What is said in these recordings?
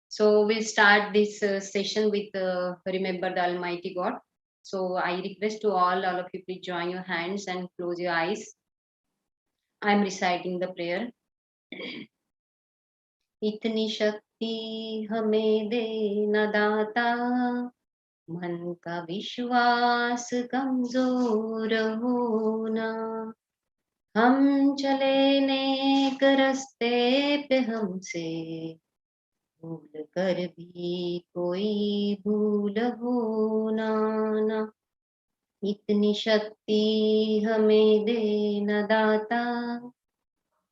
So we'll start this session with Remember the Almighty God. So I request to all of you, please join your hands and close your eyes. I'm reciting the prayer. इतनी शक्ति हमें दे न दाता, मन का विश्वास कमजोर होना, हम चले नेक रास्ते पे हमसे भूल कर भी कोई भूल होना ना, इतनी शक्ति हमें दे न दाता,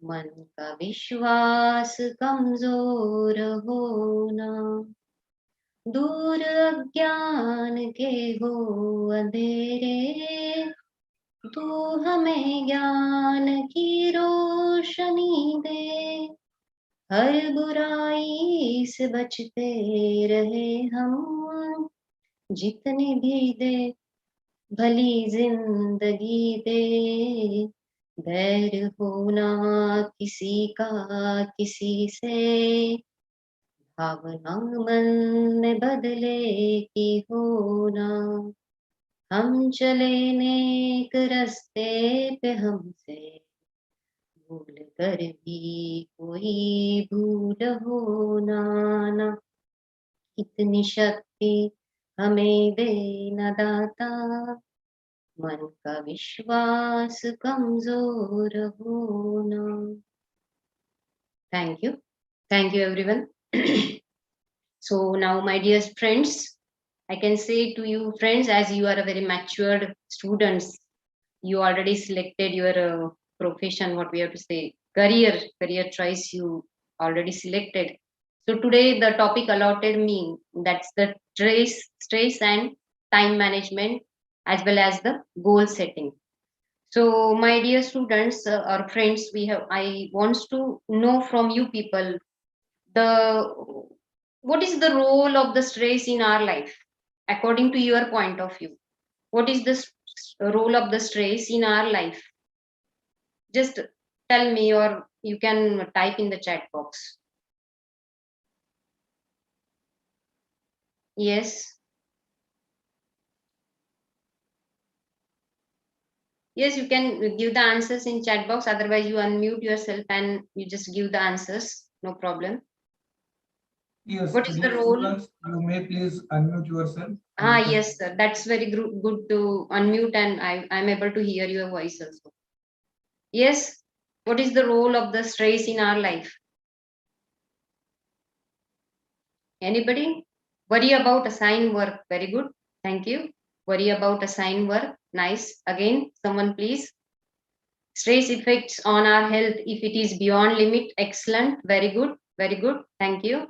मन का विश्वास कमजोर होना, दूर अज्ञान के हो अंधेरे, तू हमें ज्ञान की रोशनी दे, हर बुराई से बचते रहे हम, जितनी भी दे भली जिंदगी दे, बैर होना किसी का किसी से, भावना मन में बदले की होना, हम चले नेक रास्ते पे हमसे भूल कर भी कोई भूल होना ना, इतनी शक्ति हमें दे न दाता, मन का विश्वास कमजोर होना. Thank you everyone. So now, my dear friends, I can say to you, friends, as you are a very matured students, you already selected your profession, what we have to say, career choice you already selected. So today the topic allotted me, that's the stress and time management, as well as the goal setting. So my dear students or friends, I wants to know from you people, the what is the role of the stress in our life according to your point of view. What is the role of the stress in our life? Just tell me, or you can type in the chat box. Yes. Yes, you can give the answers in chat box. Otherwise, you unmute yourself and you just give the answers. No problem. Yes, What is the dear role? students, you may please unmute yourself. Yes, sir. That's very good to unmute, and I'm able to hear your voice also. Yes. What is the role of the stress in our life? Anybody? Worry about assigned work. Very good. Thank you. Worry about assigned work. Nice. Again, someone please. Stress effects on our health if it is beyond limit. Excellent. Very good. Very good. Thank you.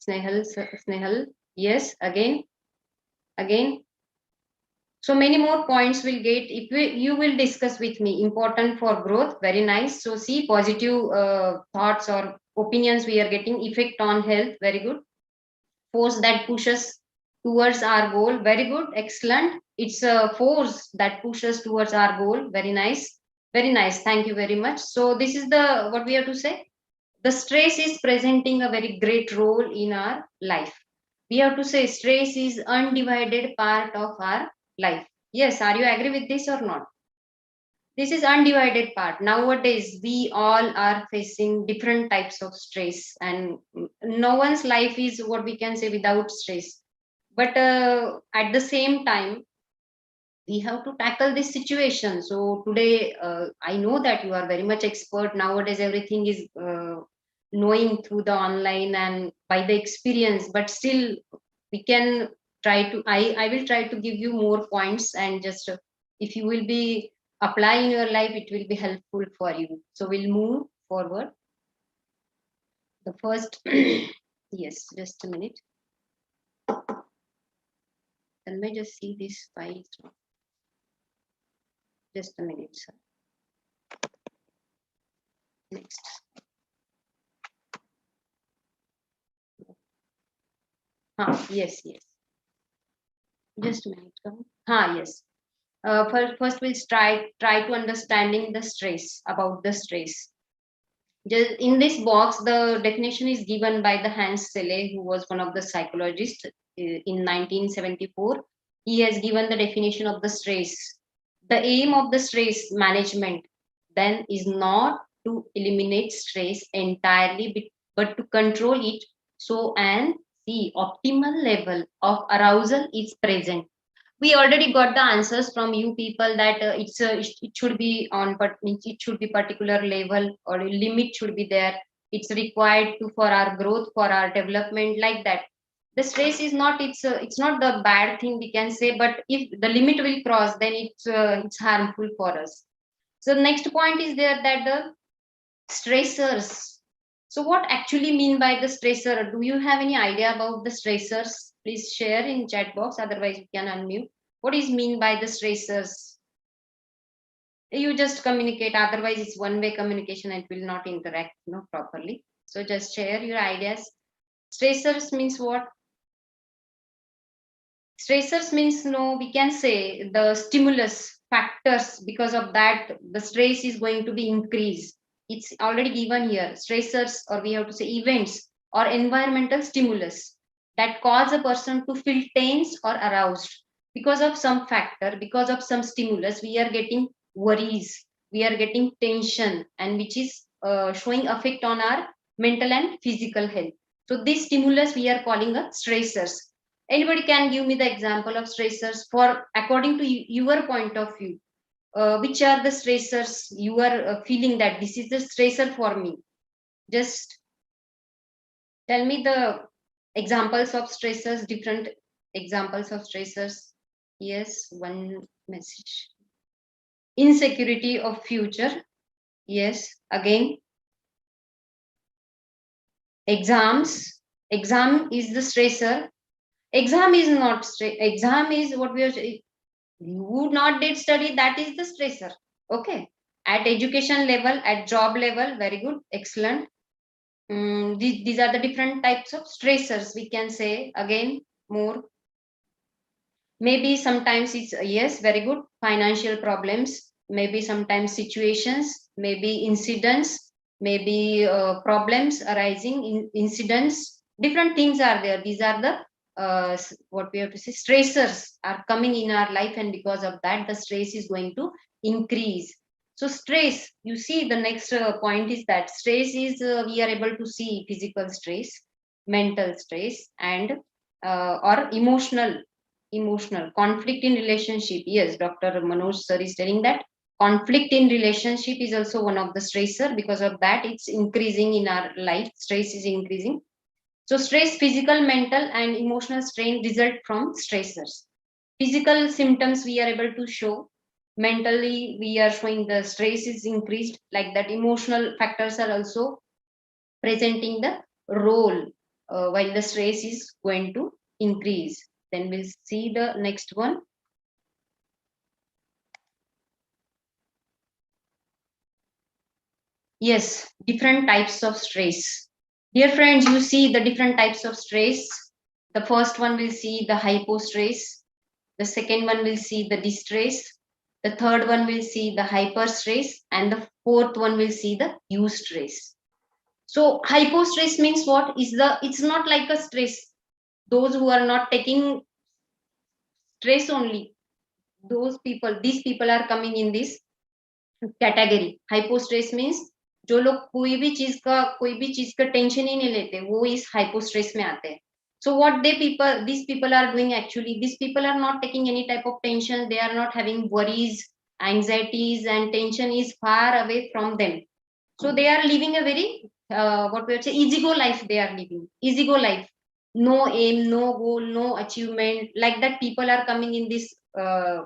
Snehal. Yes. Again. So many more points will get if you will discuss with me. Important for growth. Very nice. So see positive thoughts or opinions we are getting. Effect on health. Very good. Force that pushes towards our goal. Very good. Excellent. It's a force that pushes towards our goal. Very nice. Very nice. Thank you very much. So this is the what we have to say. The stress is presenting a very great role in our life. We have to say stress is undivided part of our life. Yes, are you agree with this or not? This is undivided part. Nowadays we all are facing different types of stress, and no one's life is what we can say without stress. But at the same time, we have to tackle this situation. So today, I know that you are very much expert nowadays. Everything is knowing through the online and by the experience, but still we can try to, I will try to give you more points, and just if you will be applying your life, it will be helpful for you. So we'll move forward. The first yes, just a minute. Let me just see this file. Just a minute, sir. Next. Yes. Just a minute. Yes. First we'll try to understanding the stress, about the stress. Just in this box, the definition is given by the Hans Selle, who was one of the psychologists in 1974. He has given the definition of the stress. The aim of the stress management then is not to eliminate stress entirely, but to control it so and the optimal level of arousal is present. We already got the answers from you people that it should be on, but it should be particular level or a limit should be there. It's required to for our growth, for our development, like that. The stress is not, it's not the bad thing we can say, but if the limit will cross, then it's harmful for us. So next point is there that the stressors. So what actually mean by the stressor? Do you have any idea about the stressors? Please share in chat box. Otherwise, we can unmute. What is mean by the stressors? You just communicate. Otherwise, it's one-way communication. And it will not interact, properly. So just share your ideas. Stressors means what? Stressors means, we can say the stimulus factors. Because of that, the stress is going to be increased. It's already given here. Stressors, or we have to say events or environmental stimulus that cause a person to feel tense or aroused. Because of some factor, because of some stimulus, we are getting worries, we are getting tension, and which is showing effect on our mental and physical health. So this stimulus we are calling a stressors. Anybody can give me the example of stressors for according to your point of view? Which are the stressors you are feeling that this is the stressor for me? Just tell me the examples of stressors, different examples of stressors. Yes, one message. Insecurity of future. Yes, again, exams. Exam is the stressor. Exam is not exam is what we are, you not did study, that is the stressor. Okay, at education level, at job level, very good, excellent. These are the different types of stressors, we can say. Again, more, maybe sometimes it's yes, very good, financial problems, maybe sometimes situations, maybe incidents, maybe problems arising in incidents, different things are there. These are the what we have to say, stressors are coming in our life, and because of that the stress is going to increase. So stress, you see, the next point is that stress is we are able to see physical stress, mental stress, and or emotional conflict in relationship. Yes, Dr. Manoj sir is telling that conflict in relationship is also one of the stressor. Because of that, it's increasing in our life, stress is increasing. So stress, physical, mental, and emotional strain result from stressors. Physical symptoms we are able to show, mentally we are showing the stress is increased, like that. Emotional factors are also presenting the role while the stress is going to increase. Then we'll see the next one. Yes, different types of stress. Dear friends, you see the different types of stress. The first one will see the hypostress. The second one will see the distress. The third one will see the hyperstress. And the fourth one will see the eustress. So hypostress means what is the, it's not like a stress. Those who are not taking stress only, those people, these people are coming in this category. Hypostress means जो लोग कोई भी चीज का tension ही नहीं लेते, वो इस हाइपोस्ट्रेस में आते हैं. So what they people, these people are doing, actually these people are not taking any type of tension, they are not having worries, anxieties, and tension is far away from them. So they are living a very what we would say, easy go life. They are living easy go life, no aim, no goal, no achievement, like that. People are coming in this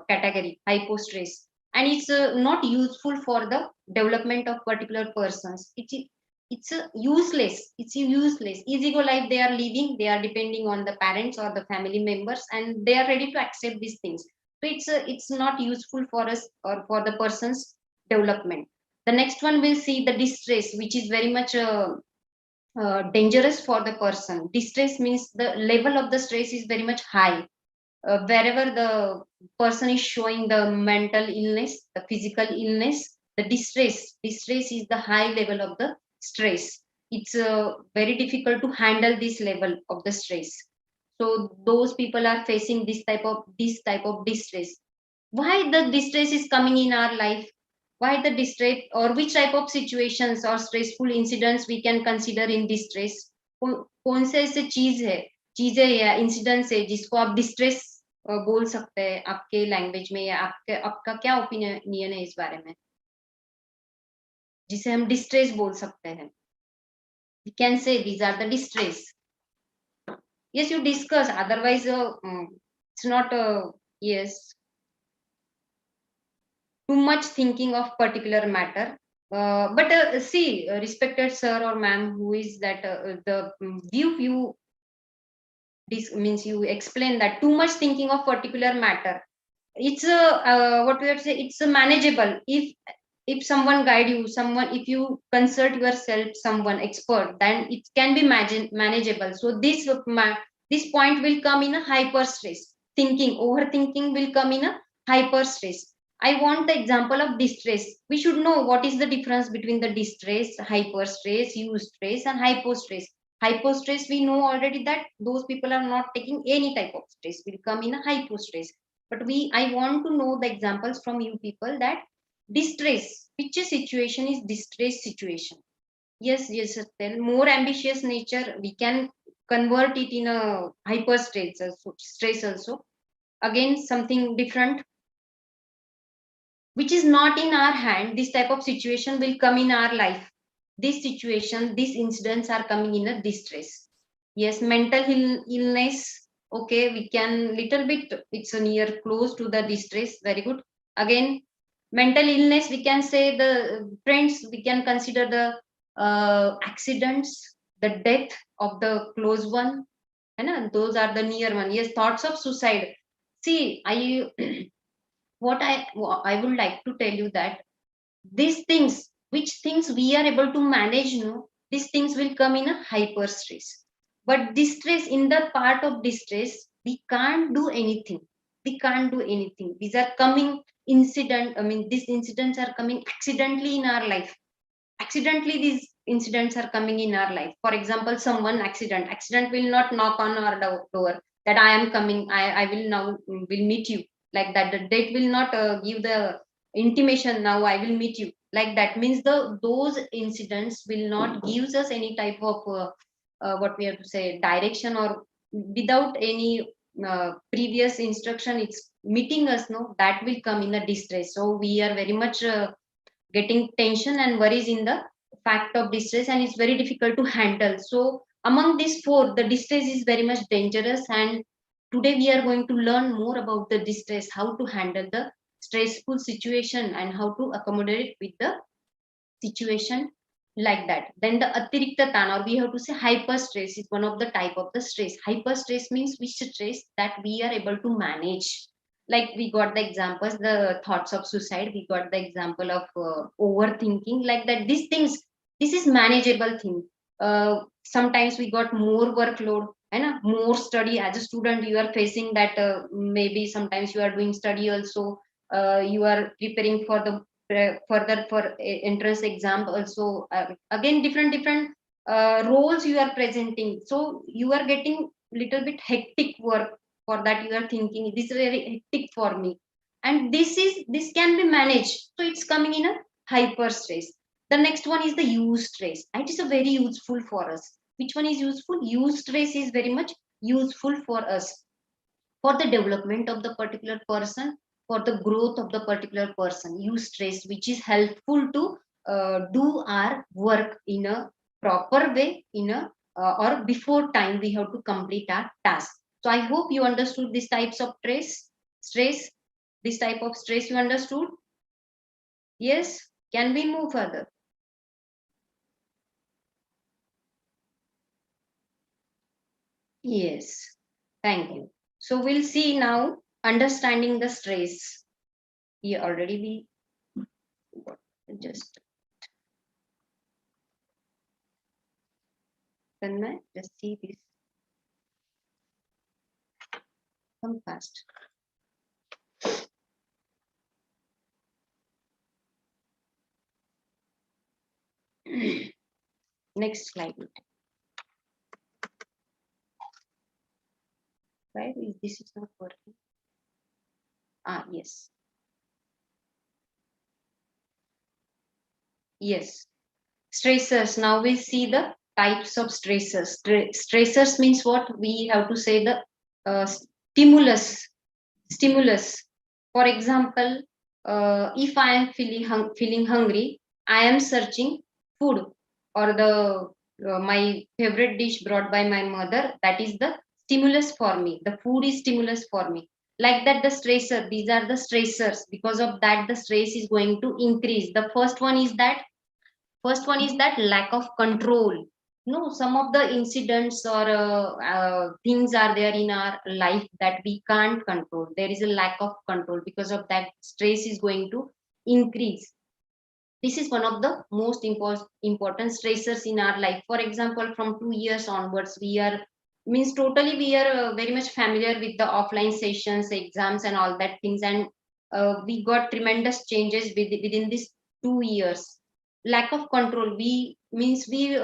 category, hypostress. And it's not useful for the development of particular persons. It's useless, it's useless. Easy go life they are living, they are depending on the parents or the family members, and they are ready to accept these things. So it's not useful for us or for the person's development. The next one will see the distress, which is very much dangerous for the person. Distress means the level of the stress is very much high. Wherever the person is showing the mental illness, the physical illness, the distress is the high level of the stress. It's very difficult to handle this level of the stress. So those people are facing this type of distress. Why the distress is coming in our life? Why the distress, or which type of situations or stressful incidents we can consider in distress? कौन से ऐसे चीजें या incidents है जिसको आप distress बोल सकते हैं आपके लैंग्वेज में, या आपका क्या ओपिनियन है इस बारे में, जिसे हम डिस्ट्रेस बोल सकते हैं? We can say these are the distress. Yes, you discuss. Otherwise, it's not. Yes, too much thinking of particular matter. But see, respected sir or ma'am, who is that the view you this means you explain that too much thinking of particular matter. It's a what we have to say. It's a manageable if someone guide you, someone if you consult yourself, someone expert, then it can be manageable. So this point will come in a hyper stress. Thinking, overthinking will come in a hyper stress. I want the example of distress. We should know what is the difference between the distress, hyper stress, eustress, and hypostress. Hypostress, we know already that those people are not taking any type of stress, will come in a hypostress. But I want to know the examples from you people that distress, which situation is distress situation? Yes, Satyal. More ambitious nature, we can convert it in a hyper stress also. Again, something different, which is not in our hand. This type of situation will come in our life. This situation, these incidents are coming in a distress. Yes, mental illness. Okay, we can little bit. It's a near close to the distress. Very good. Again, mental illness. We can say the friends. We can consider the accidents, the death of the close one. And those are the near one. Yes, thoughts of suicide. See, I what I would like to tell you that these things, which things we are able to manage, these things will come in a hyper stress. But distress, in the part of distress, we can't do anything. These are coming these incidents are coming accidentally in our life. Accidentally these incidents are coming in our life. For example, someone accident will not knock on our door that I am coming, I will now will meet you, like that. The date will not give the intimation, now I will meet you, like that. Means those incidents will not gives us any type of what we have to say direction, or without any previous instruction, it's meeting us, no, that will come in a distress. So we are very much getting tension and worries in the fact of distress, and it's very difficult to handle. So among these four, the distress is very much dangerous, and today we are going to learn more about the distress, how to handle the stressful situation and how to accommodate with the situation, like that. Then the atirikta tan, or we have to say hyper stress, is one of the type of the stress. Hyper stress means which stress that we are able to manage. Like we got the examples, the thoughts of suicide, we got the example of overthinking, like that. These things, this is manageable thing. Sometimes we got more workload and more study. As a student, you are facing that maybe sometimes you are doing study also, you are preparing for the further for entrance exam also. Again, different roles you are presenting, so you are getting little bit hectic work. For that you are thinking this is very hectic for me, and this can be managed, so it's coming in a hyper stress. The next one is the use stress. It is a very useful for us. Which one is useful? Use stress is very much useful for us, for the development of the particular person, for the growth of the particular person. Use stress, which is helpful to do our work in a proper way, in a or before time we have to complete our task. So I hope you understood these types of stress, this type of stress you understood. Yes, can we move further? Yes, thank you. So we'll see now understanding the stress. Here already we just can I just see this come fast. Next slide. Right? This is not working. Yes. Yes. Stressors. Now we see the types of stressors. Stressors means what? We have to say the stimulus. Stimulus. For example, if I am feeling hungry, I am searching food or the my favorite dish brought by my mother. That is the stimulus for me. The food is stimulus for me. Like that, the stressor. These are the stressors. Because of that, the stress is going to increase. The first one is that lack of control. No, some of the incidents or things are there in our life that we can't control. There is a lack of control. Because of that, stress is going to increase. This is one of the most important stressors in our life. For example, from 2 years onwards, we are means totally we are very much familiar with the offline sessions, exams, and all that things, and we got tremendous changes within these 2 years. Lack of control. We means we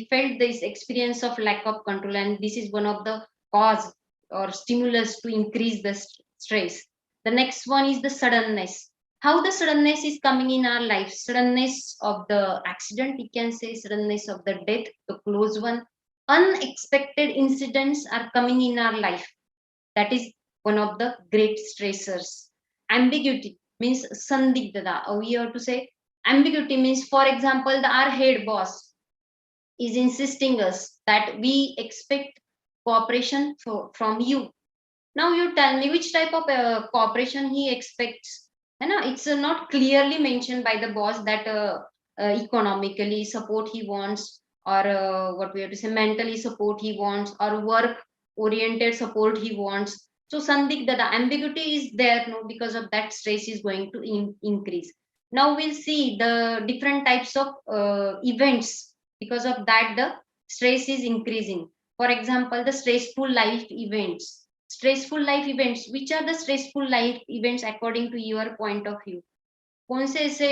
felt this experience of lack of control, and this is one of the cause or stimulus to increase the stress. The next one is the suddenness. How the suddenness is coming in our life. Suddenness of the accident, we can say, suddenness of the death, the close one. Unexpected incidents are coming in our life. That is one of the great stressors. Ambiguity means sandigdhata. We have to say ambiguity means, for example, our head boss is insisting us that we expect cooperation from you. Now you tell me which type of cooperation he expects. It's not clearly mentioned by the boss that economically support he wants, or what we have to say, mentally support he wants, or work oriented support he wants. So Sandik, the ambiguity is there, no, because of that stress is going to increase. Now we'll see the different types of events. Because of that, the stress is increasing. For example, the stressful life events. Stressful life events. Which are the stressful life events according to your point of view? कौन से ऐसे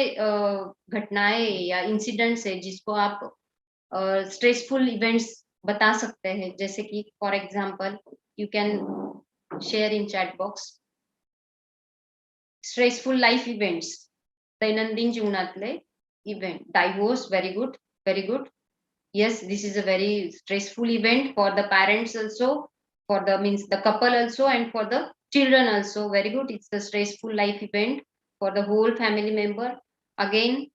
घटनाएं या incidents है जिसको आप stressful events बता सकते हैं? जैसे कि for example you can share in chat box. Stressful life events, दैनंदिन जीवनातले event. Divorce, very good, very good. Yes, this is a very stressful event for the parents also, for the means the couple also, and for the children also. Very good. It's a stressful life event for the whole family member. Again,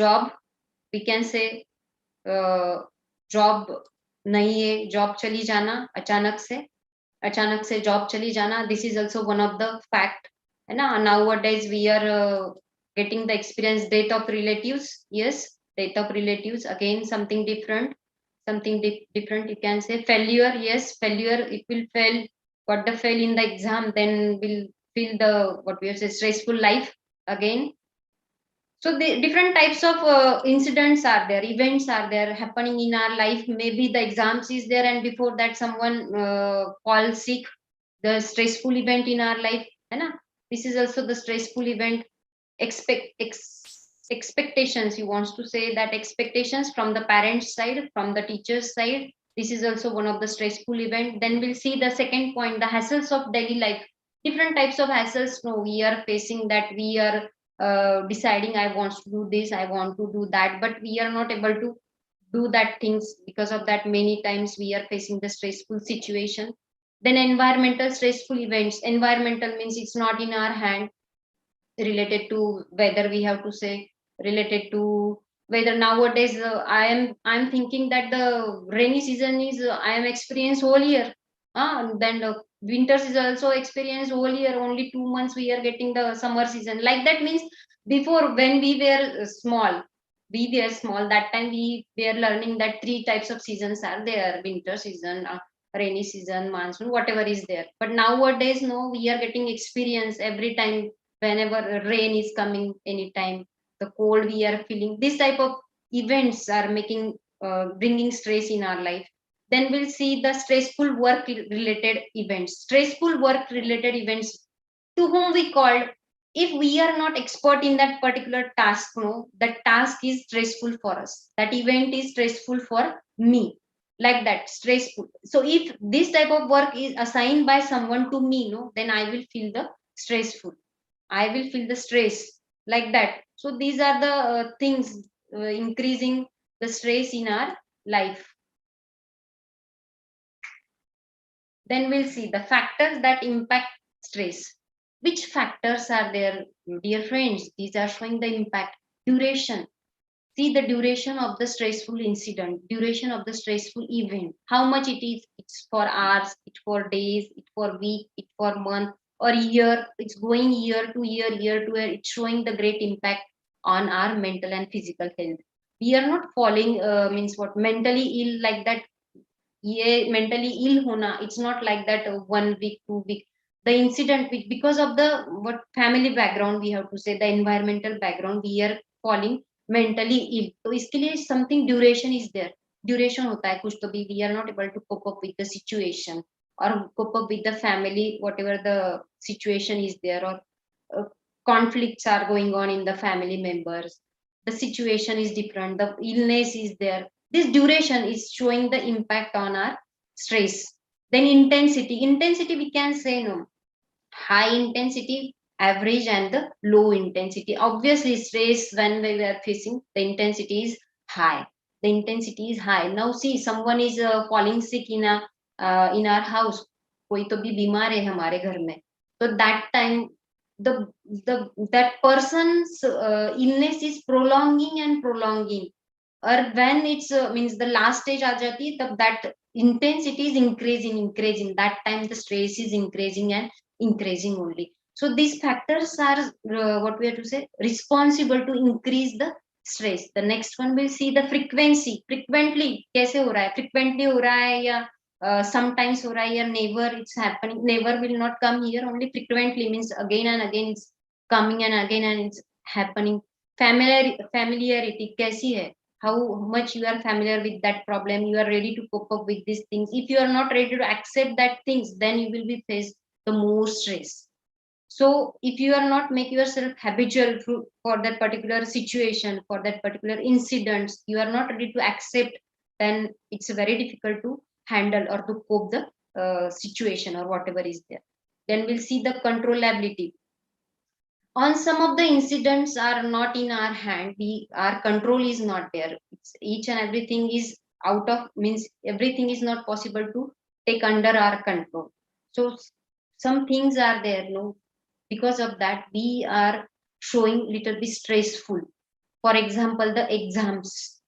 job, we can say job नहीं है, job चली जाना अचानक से job चली जाना. This is also one of the fact, है ना. Now days we are getting the experience death of relatives. Yes, death of relatives, again something different, different. You can say failure. Yes, failure, it will fail, got the fail in the exam, then will feel the what we say stressful life again. So the different types of incidents are there, events are there happening in our life. Maybe the exams is there, and before that someone call sick, the stressful event in our life, है ना. This is also the stressful event. Expectations, you want to say that expectations from the parents side, from the teachers side, this is also one of the stressful event. Then we'll see the second point, the hassles of daily life. Different types of hassles, no, we are facing, that we are deciding I want to do this, I want to do that, but we are not able to do that things. Because of that, many times we are facing the stressful situation. Then environmental stressful events. Environmental means it's not in our hand, related to weather, we have to say, related to weather. Nowadays I'm thinking that the rainy season is I am experienced whole year. Then the winters is also experienced whole year. Only 2 months we are getting the summer season. Like that means, before when we were small, that time we were learning that three types of seasons are there: winter season, rainy season, monsoon, whatever is there. But nowadays, no, we are getting experience every time. Whenever rain is coming, anytime the cold we are feeling, this type of events are making bringing stress in our life. Then we'll see the stressful work related events. Stressful work related events, to whom we called if we are not expert in that particular task, no, that task is stressful for us, that event is stressful for me, like that, stressful. So if this type of work is assigned by someone to me, no, then I will feel the stressful, I will feel the stress, like that. So these are the things increasing the stress in our life. Then we'll see the factors that impact stress. Which factors are there, dear friends? These are showing the impact. Duration. See the duration of the stressful incident, duration of the stressful event, how much it is. It's for hours, it's for days, it's for week, it's for month or year. It's going year to year, year to year. It's showing the great impact on our mental and physical health. We are not falling, means what, mentally ill, like that. ये mentally ill hona, it's not like that, 1 week 2 week. The incident which, because of the what family background, we have to say the environmental background, we are falling mentally ill. तो इसके लिए something duration is there, duration होता है कुछ तो भी, we are not able to cope up with the situation or cope up with the family, whatever the situation is there, or uh, conflicts are going on in the family members, the situation is different, the illness is there. This duration is showing the impact on our stress. Then intensity we can say, no, high intensity, average, and the low intensity. Obviously stress, when we are facing, the intensity is high, the intensity is high. Now see, someone is falling sick in our house, कोई तो भी बीमार है हमारे घर में, so that time the that person's illness is prolonging and prolonging, or when it's means the last stage aa jati hai, tab that intensity is increasing, that time the stress is increasing and increasing only. So these factors are what we have to say responsible to increase the stress. The next one will see the frequency, frequently कैसे हो रहा है, frequently हो रहा है या sometimes हो रहा है या never it's happening, never will not come here, only frequently means again and again it's coming and again and it's happening. Familiarity कैसी है, how much you are familiar with that problem, you are ready to cope up with these things. If you are not ready to accept that things, then you will be faced the more stress. So if you are not make yourself habitual for that particular situation, for that particular incidents, you are not ready to accept, then it's very difficult to handle or to cope the situation or whatever is there. Then we'll see the controllability. On some of the incidents are not in our hand, we, our control is not there. It's, each and everything is out of, means everything is not possible to take under our control. So some things are there, no, because of that we are showing little bit stressful. For example, the exams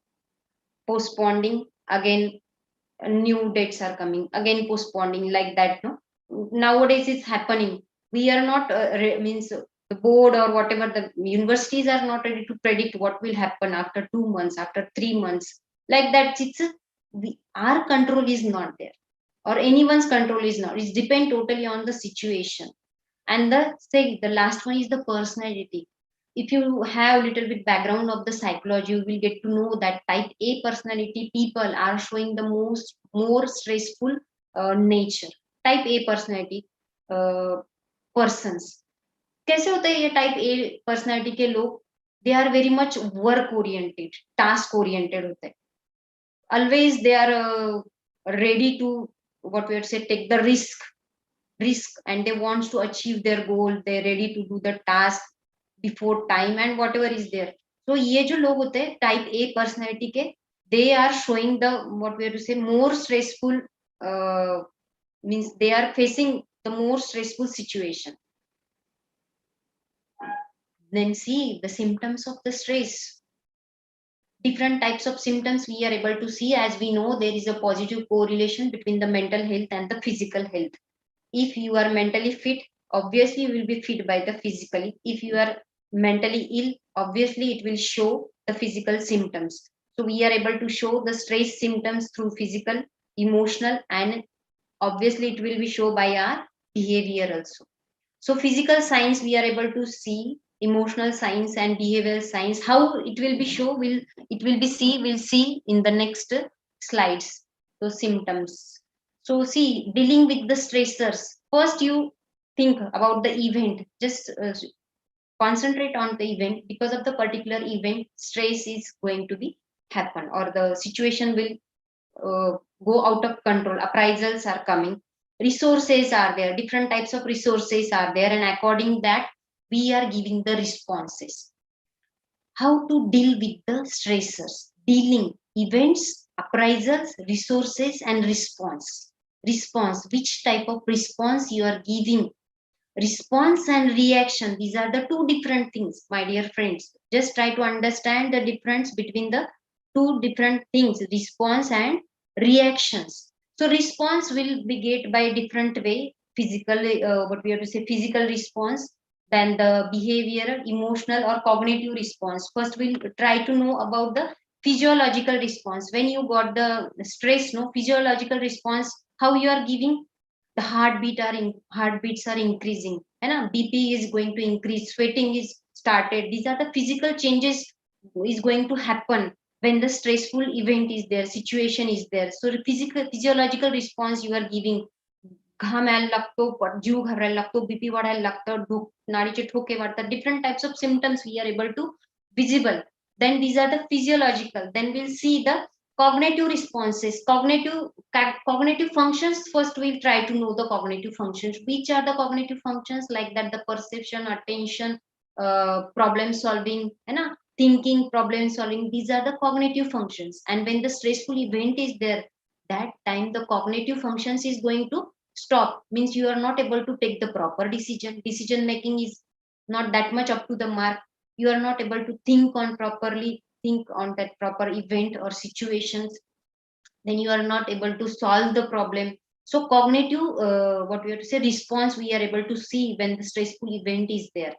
postponing, again new dates are coming, again postponing, like that, no. Nowadays it's happening. We are not means the board or whatever, the universities are not ready to predict what will happen after 2 months, after 3 months, like that. It's our control is not there, or anyone's control is not, it's depend totally on the situation. And the say the last one is the personality. If you have little bit background of the psychology, you will get to know that type A personality people are showing the most more stressful nature. Type A personality uh, persons, कैसे होते हैं ये type A personality के लोग, they are very much work oriented, task oriented होते हैं, always they are ready to what we would say take the risk, and they want to achieve their goal, they're ready to do the task before time and whatever is there. So ये जो लोग होते हैं type A personality के, they are showing the what we have to say more stressful, uh, means they are facing the more stressful situation. Then see the symptoms of the stress. Different types of symptoms we are able to see. As we know, there is a positive correlation between the mental health and the physical health. If you are mentally fit, obviously you will be fit by the physically. If you are mentally ill, obviously it will show the physical symptoms. So we are able to show the stress symptoms through physical, emotional, and obviously it will be shown by our behavior also. So physical signs we are able to see, emotional signs and behavioral signs. How it will be show, will it will be see, we'll see in the next slides. Those symptoms. So see, dealing with the stressors. First you think about the event. Just concentrate on the event. Because of the particular event, stress is going to be happen, or the situation will go out of control. Appraisals are coming, resources are there, different types of resources are there, and according that we are giving the responses. How to deal with the stressors, dealing events, appraisals, resources, and response, which type of response you are giving. Response and reaction, these are the two different things, my dear friends. Just try to understand the difference between the two different things, response and reactions. So response will be get by different way, physical, what we have to say, physical response, then the behavioral, emotional, or cognitive response. First we'll try to know about the physiological response. When you got the stress, no, physiological response, how you are giving, the heartbeats are increasing, and BP is going to increase, sweating is started. These are the physical changes is going to happen when the stressful event is there, situation is there. So the physiological response you are giving, घाम यायला लागतो, जीव घाबरायला लागतो, BP वाढायला लागतं, नाडीचे ठोके वाढतात, different types of symptoms we are able to visible. Then these are the physiological. Then we'll see the cognitive responses, cognitive functions. First we'll try to know the cognitive functions. Which are the cognitive functions? Like that, the perception, attention, problem solving, thinking, problem solving, these are the cognitive functions. And when the stressful event is there, that time the cognitive functions is going to stop, means you are not able to take the proper decision making is not that much up to the mark. You are not able to think on that proper event or situations. Then you are not able to solve the problem. So cognitive, what we have to say, response we are able to see when the stressful event is there.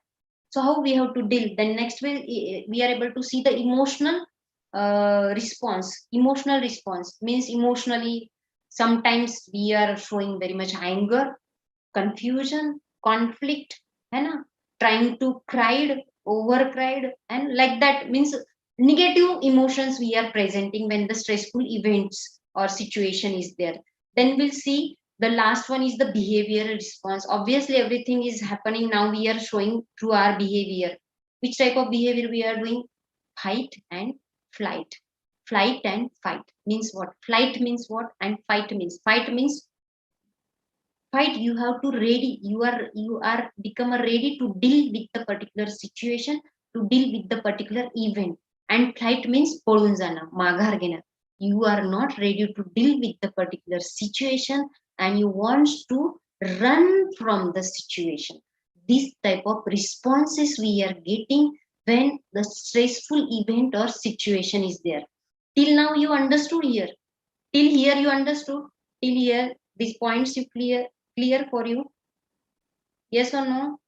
So how we have to deal. Then next we are able to see the emotional response. Emotional response means emotionally, sometimes we are showing very much anger, confusion, conflict, and trying to cried, overcried, and like that, means negative emotions we are presenting when the stressful events or situation is there. Then we'll see the last one is the behavioral response. Obviously everything is happening now, we are showing through our behavior. Which type of behavior we are doing? Fight and flight. Flight and fight means what? Flight means what? And fight means fight. You have to ready, you are become a ready to deal with the particular situation, to deal with the particular event. And flight means पळून जाणं, माघार घेणं. You are not ready to deal with the particular situation, and you want to run from the situation. This type of responses we are getting when the stressful event or situation is there. Till now you understood here? Till here you understood? Till here these points you clear for you? Yes or no?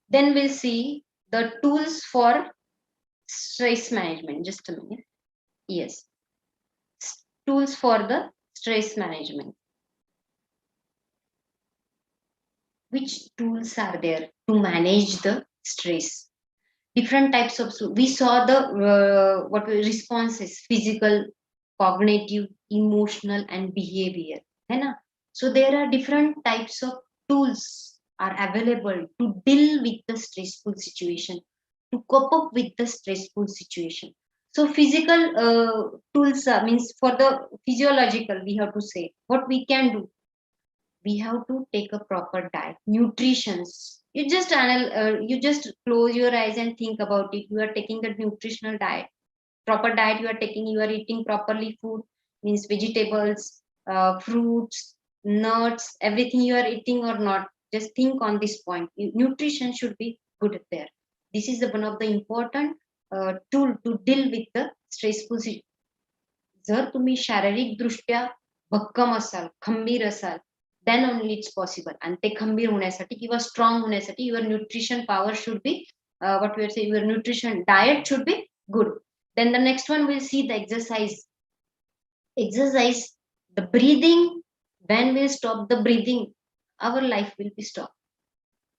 Then we'll see the tools for stress management. Just a minute. Yes. Tools for the stress management. Which tools are there to manage the stress? Different types of, we saw the responses, physical, cognitive, emotional, and behavior, है ना? So there are different types of tools are available to deal with the stressful situation, to cope up with the stressful situation. So physical tools means for the physiological, we have to say what we can do. We have to take a proper diet, nutritions. You just close your eyes and think about it. You are taking the nutritional diet, proper diet you are taking. You are eating properly food, means vegetables, fruits, nuts, everything you are eating or not. Just think on this point. Nutrition should be good there. This is one of the important tool to deal with the stressful situation. जर तुम्ही शारीरिक दृष्ट्या भक्कम असाल, खंबीर असाल, then only it's possible. And ते खंबीर होण्यासाठी किंवा strong होण्यासाठी your nutrition power should be what we are saying, your nutrition diet should be good. Then the next one we'll see the exercise, the breathing. When we stop the breathing, our life will be stopped.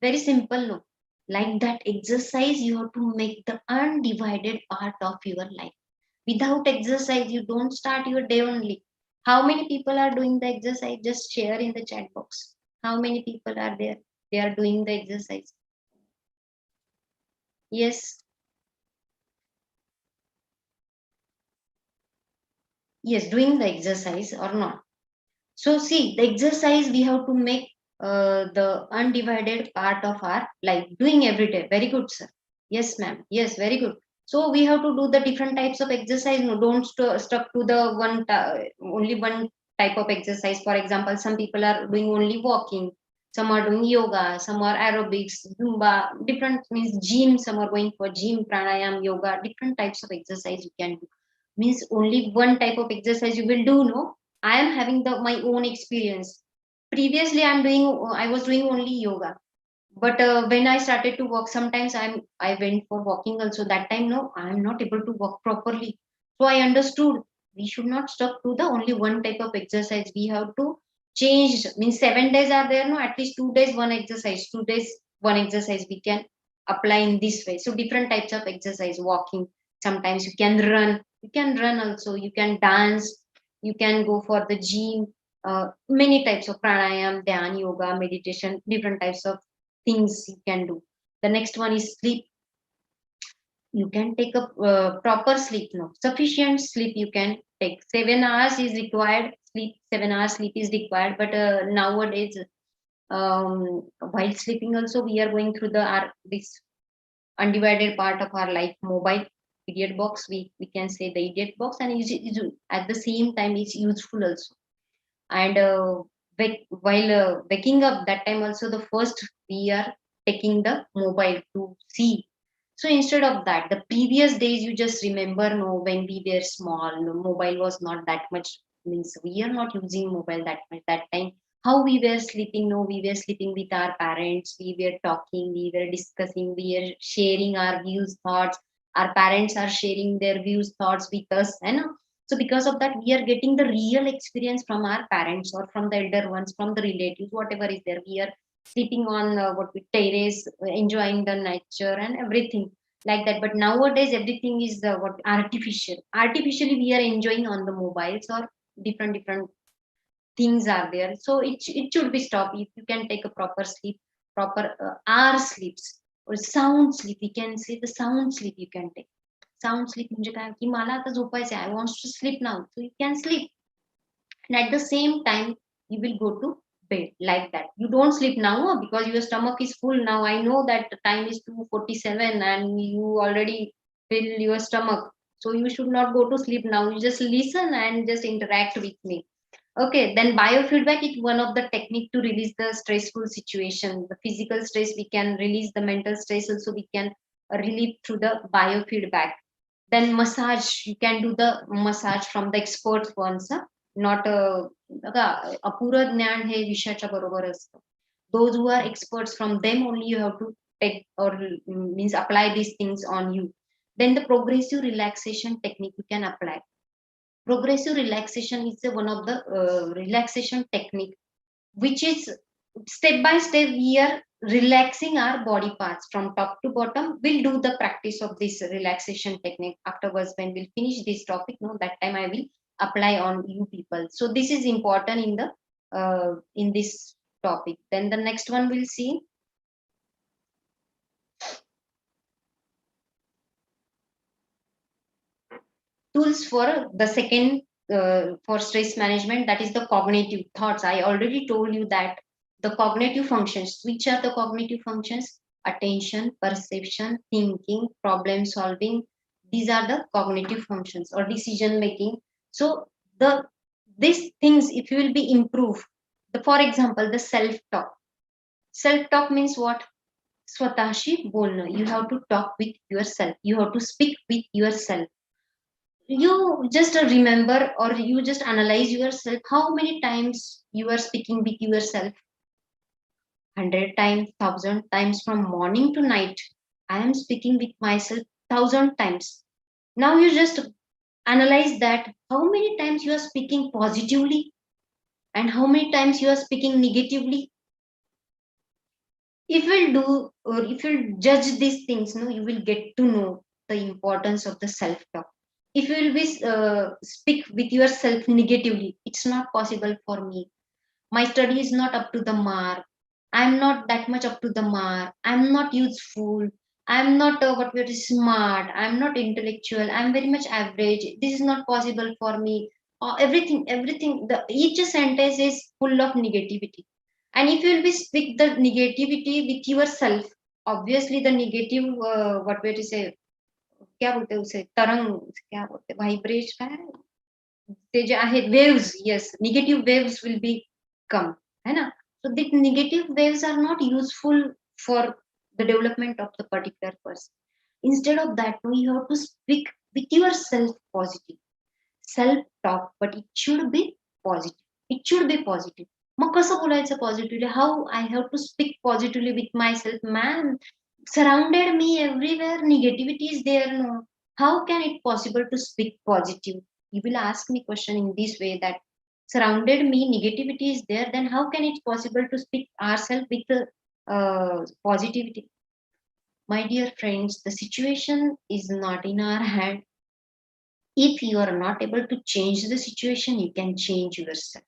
Very simple, no? Like that, exercise you have to make the undivided part of your life. Without exercise you don't start your day only. How many people are doing the exercise? Just share in the chat box. How many people are there? They are doing the exercise. Yes, yes, doing the exercise or not. So see, the exercise we have to make the undivided part of our life, doing every day. Very good, sir. Yes, ma'am. Yes, very good. So we have to do the different types of exercise. No, don't stuck to the only one type of exercise. For example, some people are doing only walking. Some are doing yoga. Some are aerobics, Zumba. Different means gym. Some are going for gym, pranayam, yoga. Different types of exercise you can do. Means only one type of exercise you will do. No, I am having the my own experience. Previously, I was doing only yoga, but when I started to walk, sometimes I went for walking also. That time, no, I am not able to walk properly. So I understood we should not stop to the only one type of exercise. We have to change. Means 7 days are there, no, at least 2 days one exercise. 2 days one exercise we can apply in this way. So different types of exercise, walking. Sometimes you can run. You can run also. You can dance. You can go for the gym. Many types of pranayam, dhyan, yoga, meditation, different types of things you can do. The next one is sleep. You can take a proper sleep, no, sufficient sleep you can take. 7 hours is required sleep. 7 hours sleep is required, but nowadays, while sleeping also we are going through the our this undivided part of our life, mobile idiot box, we can say the idiot box, and at the same time it's useful also. And while waking up, that time also the first we are taking the mobile to see. So instead of that, the previous days you just remember, no, when we were small, no, mobile was not that much. Means we are not using mobile that much that time. How we were sleeping, no, we were sleeping with our parents, we were talking, we were discussing, we were sharing our views, thoughts. Our parents are sharing their views, thoughts with us, and so because of that we are getting the real experience from our parents or from the elder ones, from the relatives, whatever is there. We are sleeping on what we terrace, enjoying the nature and everything like that. But nowadays everything is what artificial. Artificially we are enjoying on the mobiles or different things are there. So it should be stopped. If you can take a proper sleep, proper hour sleeps or sound sleep, we can say the sound sleep you can take. Sound sleep म्हणजे काय की मला आता झोपायचं आहे, I want to sleep now, so you can sleep. And at the same time you will go to bed like that. You don't sleep now, because your stomach is full. Now I know that the time is 2:47 and you already fill your stomach, so you should not go to sleep now. You just listen and just interact with me. Okay, then biofeedback is one of the technique to release the stressful situation. The physical stress we can release, the mental stress also we can relieve through the biofeedback. Then massage, you can do the massage from the experts ones, not बघा, अपुरं ज्ञान हे विषयाच्या बरोबर असतं. Those who are experts, from them only you have to take or means apply these things on you. Then the progressive relaxation technique you can apply. Progressive relaxation is one of the relaxation technique, which is step by step we are relaxing our body parts from top to bottom. We'll do the practice of this relaxation technique afterwards when we'll finish this topic. No, that time I will apply on you people. So this is important in the in this topic. Then the next one we'll see tools for the second for stress management, that is the cognitive thoughts. I already told you that the cognitive functions, which are the cognitive functions: attention, perception, thinking, problem solving. These are the cognitive functions or decision making. So the these things, if you will be improved, for example, the self talk. Self talk means what? स्वतःशी बोलणं. You have to talk with yourself, you have to speak with yourself. You just remember or you just analyze yourself, how many times you are speaking with yourself. 100 times, 1,000 times, from morning to night I am speaking with myself 1,000 times. Now you just analyze that, how many times you are speaking positively and how many times you are speaking negatively. If you'll do or if you'll judge these things, no, you will get to know the importance of the self talk. If you will be speak with yourself negatively, it's not possible for me. My study is not up to the mark. I'm not that much up to the mark. I'm not useful. I'm not what we are smart. I'm not intellectual. I'm very much average. This is not possible for me. Everything. The each sentence is full of negativity. And if you will be speak the negativity with yourself, obviously the negative what we are to say, क्या बोलते हैं उसे तरंग क्या बोलते हैं vibrate काय ते जे आहेत waves, yes, negative waves will be come, है ना? So the negative waves are not useful for the development of the particular person. Instead of that, we have to speak with yourself positive self talk, but it should be positive. It should be positive. मग कसं बोलायचं positively? How I have to speak positively with myself? Man, surrounded me everywhere negativity is there, no? How can it possible to speak positive? You will ask me question in this way that surrounded me negativity is there, then how can it possible to speak ourselves with positivity? My dear friends, the situation is not in our hand. If you are not able to change the situation, you can change yourself,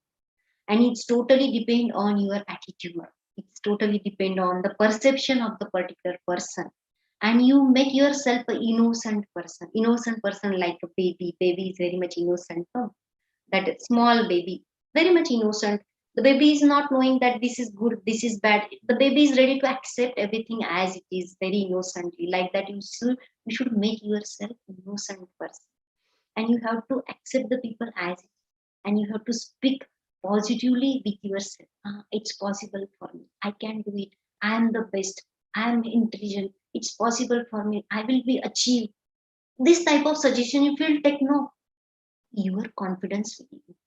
and it's totally depend on your attitude. It's totally depend on the perception of the particular person, and you make yourself an innocent person, like a baby is very much innocent, no? That small baby, very much innocent. The baby is not knowing that this is good, this is bad. The baby is ready to accept everything as it is, very innocently. Like that, you should make yourself innocent person, and you have to accept the people as it is, and you have to speak positively with yourself. It's possible for me, I can do it, I am the best, I am intelligent, it's possible for me, I will be achieved. This type of suggestion, if you'll take, no, your confidence will increase.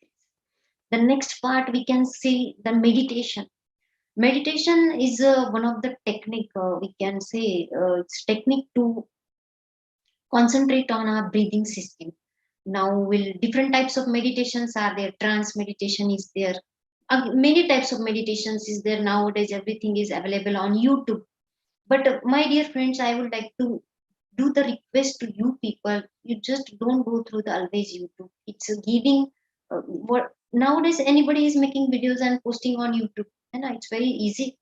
The next part we can see the meditation. Meditation is one of the technique, we can say, it's technique to concentrate on our breathing system. Now will different types of meditations are there. Trance meditation is there. Many types of meditations is there nowadays. Everything is available on YouTube. But my dear friends, I would like to do the request to you people. You just don't go through the always YouTube. It's giving what nowadays anybody is making videos and posting on YouTube, and it's very easy.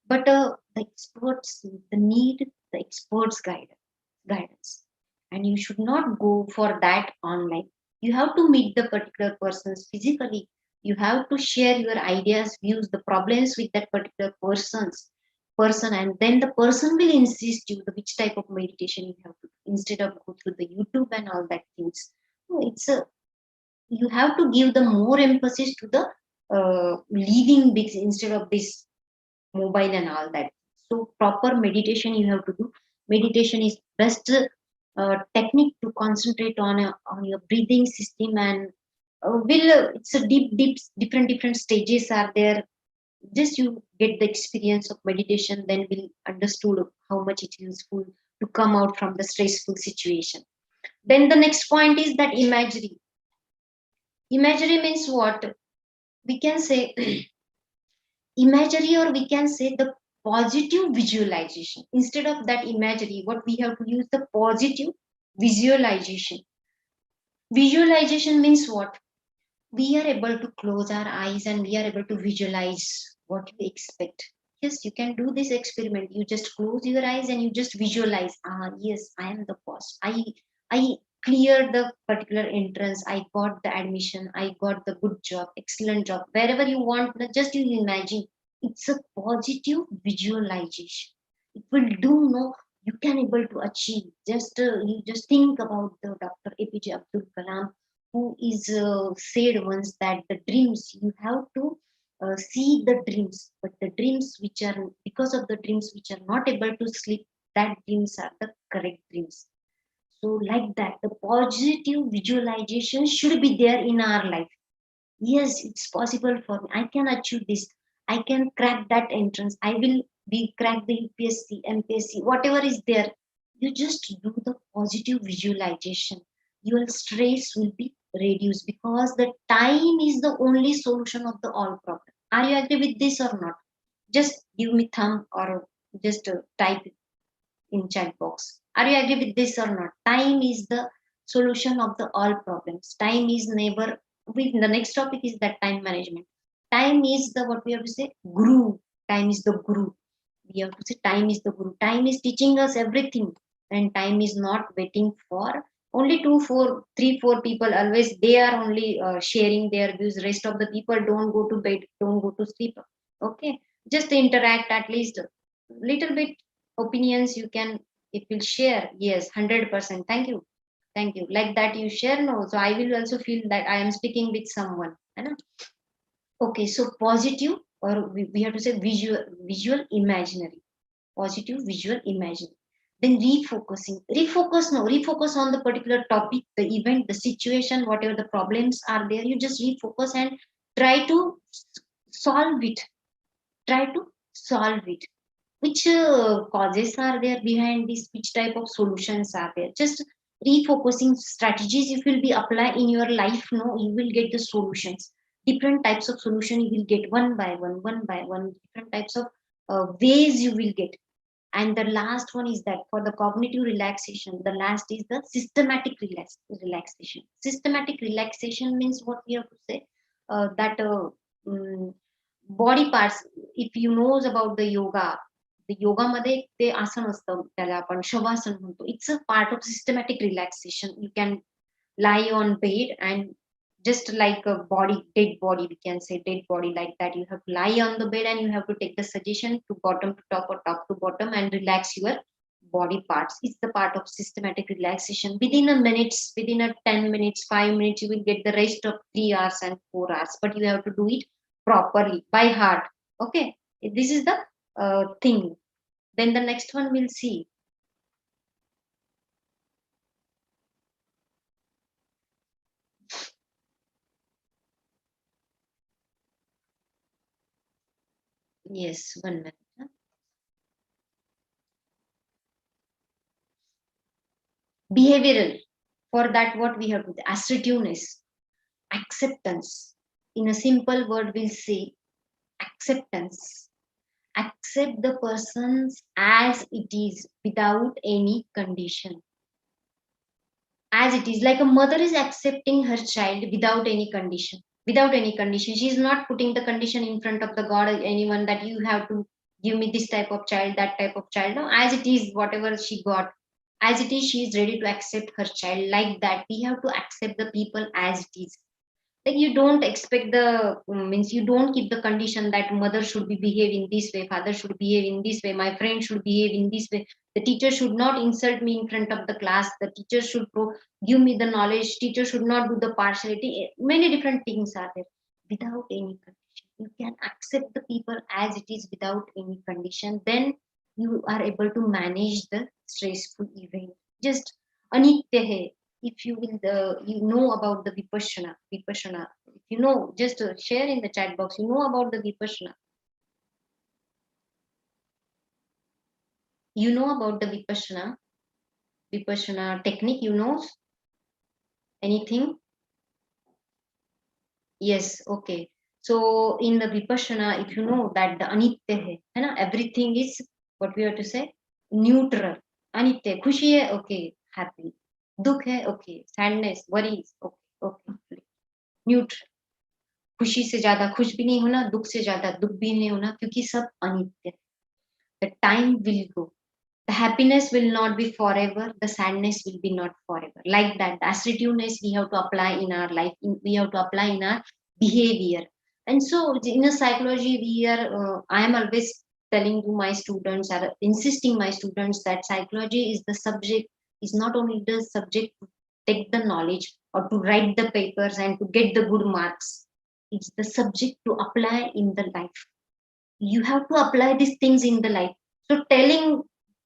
But the experts, the need the experts guidance, and you should not go for that online. You have to meet the particular persons physically. You have to share your ideas, views, the problems with that particular person, and then the person will insist you the which type of meditation you have to do, instead of go through the YouTube and all that things. No, it's a you have to give the more emphasis to the living bits instead of this mobile and all that. So proper meditation you have to do. Meditation is best technique to concentrate on your breathing system, and will it's a deep different stages are there. Just you get the experience of meditation, then will understood how much it's useful to come out from the stressful situation. Then the next point is that imagery. Imagery means what? We can say imagery, or we can say the positive visualization. Instead of that imagery, what we have to use the positive visualization. Visualization means what? We are able to close our eyes and we are able to visualize what you expect. Yes, you can do this experiment. You just close your eyes and you just visualize. Yes, I am the boss. I cleared the particular entrance. I got the admission. I got the good job, excellent job. Wherever you want, just you imagine. It's a positive visualization. It will do no. You can able to achieve. Just you just think about the Dr. APJ Abdul Kalam, who is said once that the dreams you have to see the dreams, but the dreams which are because of the dreams which are not able to sleep, that dreams are the correct dreams. So like that, the positive visualization should be there in our life. Yes, it's possible for me, I can achieve this, I can crack that entrance, I will be crack the UPSC, MPSC, whatever is there. You just do the positive visualization, your stress will be reduced, because the time is the only solution of the all problem. Are you agree with this or not? Just give me thumb, or just type in chat box. Are you agree with this or not? Time is the solution of the all problems. Time is never. The next topic is that time management. Time is the, what we have to say, guru. Time is the guru. We have to say time is the guru. Time is teaching us everything, and time is not waiting for only two, four, three, four people. Always they are only sharing their views. Rest of the people don't go to bed, don't go to sleep. Okay, just interact at least little bit opinions you can. It will share. Yes, 100%. Thank you. Thank you. Like that you share, no. So I will also feel that I am speaking with someone. है ना? Okay, so positive, or we have to say visual imaginary. Positive, visual, imaginary. Then refocusing. Refocus on the particular topic, the event, the situation, whatever the problems are there. You just refocus and try to solve it. Try to solve it. Which causes are there behind this? Which type of solutions are there? Just refocusing strategies, if will be applied in your life, no, you will get the solutions. Different types of solution you will get one by one. Different types of ways you will get. And the last one is that for the cognitive relaxation, the last is the systematic relaxation. Systematic relaxation means what we have to say, that mm, body parts. If you knows about the yoga, the yoga मध्ये ते आसन असतं, त्याला आपण शवासन म्हणतो. It's a part of systematic relaxation. You can lie on bed and just like a body, dead body, we can say dead body, like that you have to lie on the bed and you have to take the suggestion to bottom to top or top to bottom and relax your body parts. It's the part of systematic relaxation. Within a minutes, within a 10 minutes, 5 minutes, you will get the rest of 3 hours and 4 hours, but you have to do it properly by heart. Okay, this is the thing. Then the next one we'll see. Yes, 1 minute. Behavioral. For that, what we have to do? Assertiveness, acceptance. In a simple word, we'll say acceptance. Accept the persons as it is without any condition. As it is, like a mother is accepting her child without any condition. Without any condition. She is not putting the condition in front of the God or anyone that you have to give me this type of child, that type of child. No, as it is, whatever she got, as it is, she is ready to accept her child. Like that, we have to accept the people as it is. Like you don't expect the means you don't keep the condition that mother should be behave in this way, father should behave in this way, my friend should behave in this way, the teacher should not insult me in front of the class, the teacher should give me the knowledge, teacher should not do the partiality. Many different things are there. Without any condition, you can accept the people as it is without any condition. Then you are able to manage the stressful event. Just anitya hai. If you will you know about the vipassana, if you know, just share in the chat box, you know about the vipassana, you know about the vipassana technique, you know anything? Yes, okay. So in the vipassana, if you know that the anitya hai na, everything is, what we have to say, neutral. Anitya, khushi hai, okay, happy. Dukh hai, okay, sadness, worries, okay, okay, neutral. खुशी से ज्यादा खुश भी नहीं होना, दुख से ज्यादा दुख भी नहीं होना, क्योंकि सब अनित्य है. The time will go. The happiness will not be forever. The sadness will be not forever. Like that, the assertiveness we have to apply in our life. We have to apply in our behavior. And so, in a psychology, I am always telling to my students, or insisting my students that psychology is the subject, is not only the subject to take the knowledge or to write the papers and to get the good marks. It's the subject to apply in the life. You have to apply these things in the life. So telling,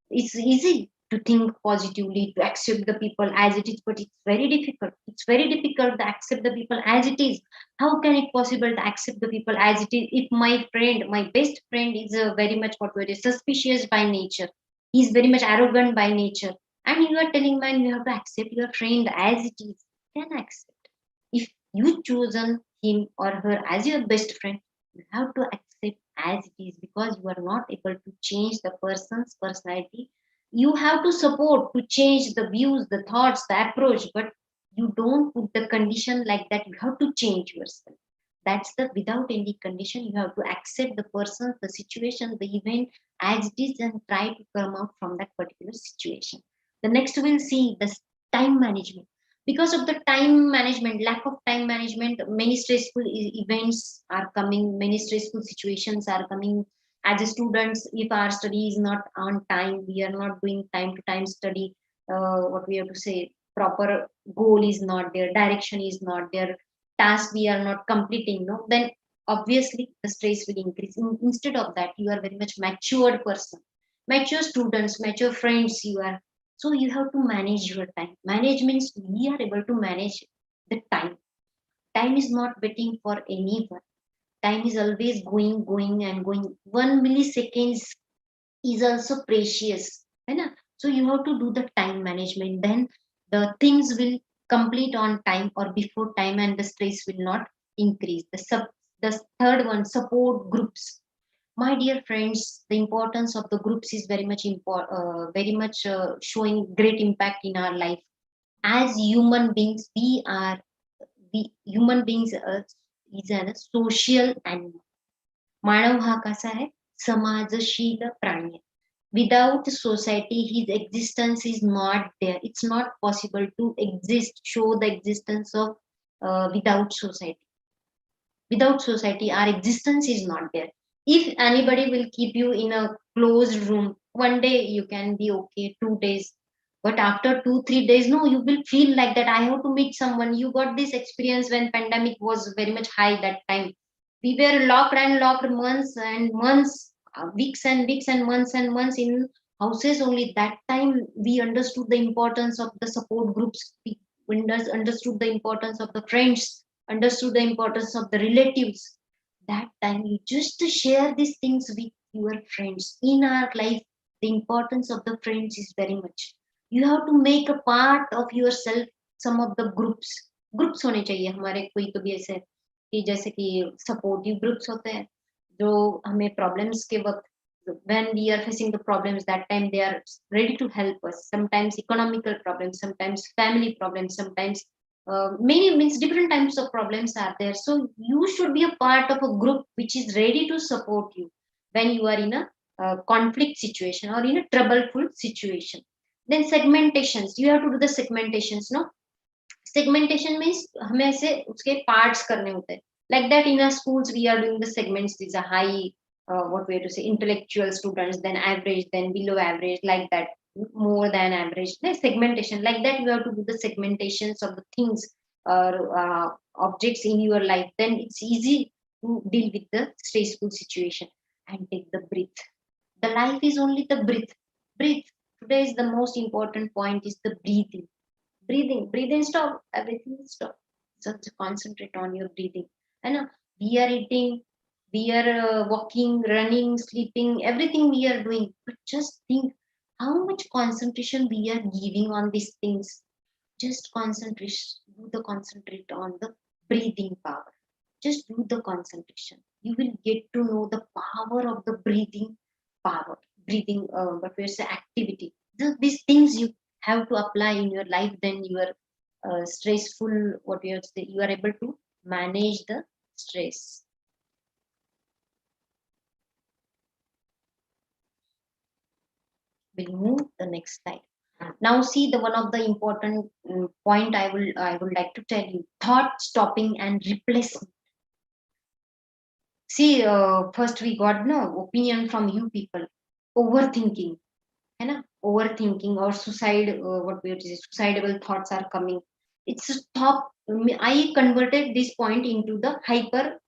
it's easy to think positively, to accept the people as it is, but it's very difficult. It's very difficult to accept the people as it is. How can it possible to accept the people as it is if my friend, my best friend, is very much what we suspicious by nature? He's very much arrogant by nature, and you are telling man you have to accept your friend as it is. Can accept. If you chosen him or her as your best friend, you have to accept as it is, because you are not able to change the person's personality. You have to support to change the views, the thoughts, the approach, but you don't put the condition like that you have to change yourself. That's the without any condition. You have to accept the person, the situation, the event as it is, and try to come out from that particular situation. The next we'll see the time management. Because of the time management, lack of time management, many stressful events are coming, many stressful situations are coming. As a students, if our study is not on time, we are not doing time to time study, what we have to say, proper goal is not there, direction is not there, task we are not completing, no, then obviously the stress will increase. Instead of that, you are very much matured person, mature students, mature friends you are. So you have to manage your time. Manage means we are able to manage the time. Time is not waiting for anyone. Time is always going and going. 1 milliseconds is also precious, है ना? So you have to do the time management, then the things will complete on time or before time, and the stress will not increase. The third one, support groups. My dear friends, the importance of the groups is very much very much showing great impact in our life. As human beings, we human beings is a social animal. मानव हा कसा है, समाजशील प्राणी है. Without society, his existence is not there. It's not possible to exist, show the existence of without society. Without society, our existence is not there. If anybody will keep you in a closed room, one day you can be okay, 2 days, but after 2 3 days, no, you will feel like that I have to meet someone. You got this experience when pandemic was very much high that time. We were locked and locked months and months, weeks and weeks and months in houses. Only that time we understood the importance of the support groups. We understood the importance of the friends, understood the importance of the relatives. That time you just share these things with your friends. In our life, the importance of the friends is very much. You have to make a part of yourself some of the groups होने चाहिए हमारे. कोई कभी ऐसे कि जैसे कि supportive groups होते हैं जो हमें प्रॉब्लम्स के वक्त, when we are facing the problems, that time they are ready to help us. Sometimes economical problems, sometimes family problems, sometimes many means different types of problems are there. So you should be a part of a group which is ready to support you when you are in a conflict situation or in a troubleful situation. Then segmentations, you have to do the segmentations, no. Segmentation means हमें ऐसे उसके parts करने होते हैं. Like that in our schools we are doing the segments. These are high, what we have to say, intellectual students, then average, then below average, like that, more than average. Like segmentation, like that you have to do the segmentations of the things or objects in your life. Then it's easy to deal with the stressful situation. And take the breath. The life is only the breath. Breathe. Today is the most important point is the breathing. Breathing, stop, everything stop. Just concentrate on your breathing. And we are eating, we are walking, running, sleeping, everything we are doing, but just think how much concentration we are giving on these things. Just concentrate on the breathing power. Just do the concentration. You will get to know the power of the breathing power, breathing, what we say, activity. These things you have to apply in your life, then you are stressful, what you have to say, you are able to manage the stress. We'll move the next slide. Now see the one of the important point I would like to tell you: thought stopping and replacement. See, first we got no opinion from you people. Overthinking, है ना? Overthinking or suicide, what we have to say, suicidal thoughts are coming. It's a top. I converted this point into the hyper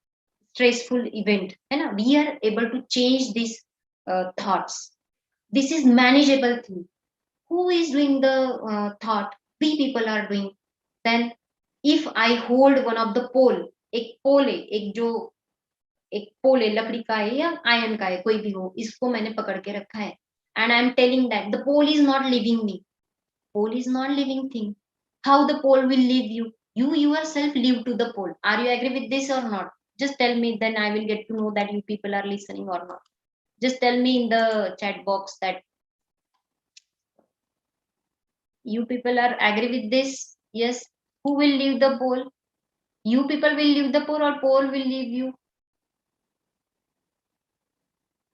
stressful event, है ना? We are able to change these thoughts. This is manageable thing. Who is doing the thought? We people are doing. Then if I hold one of the pole, एक पोल है, एक पोल है, लकड़ी का है या आयरन का है, कोई भी हो, इसको मैंने पकड़ के रखा है, and I am telling that the pole is not leaving me. Pole is not living thing. How the pole will leave you? You yourself live to the pole. Are you agree with this or not? Just tell me, then I will get to know that you people are listening or not. Just tell me in the chat box that you people are agree with this. Yes. Who will leave the pole? You people will leave the pole or pole will leave you?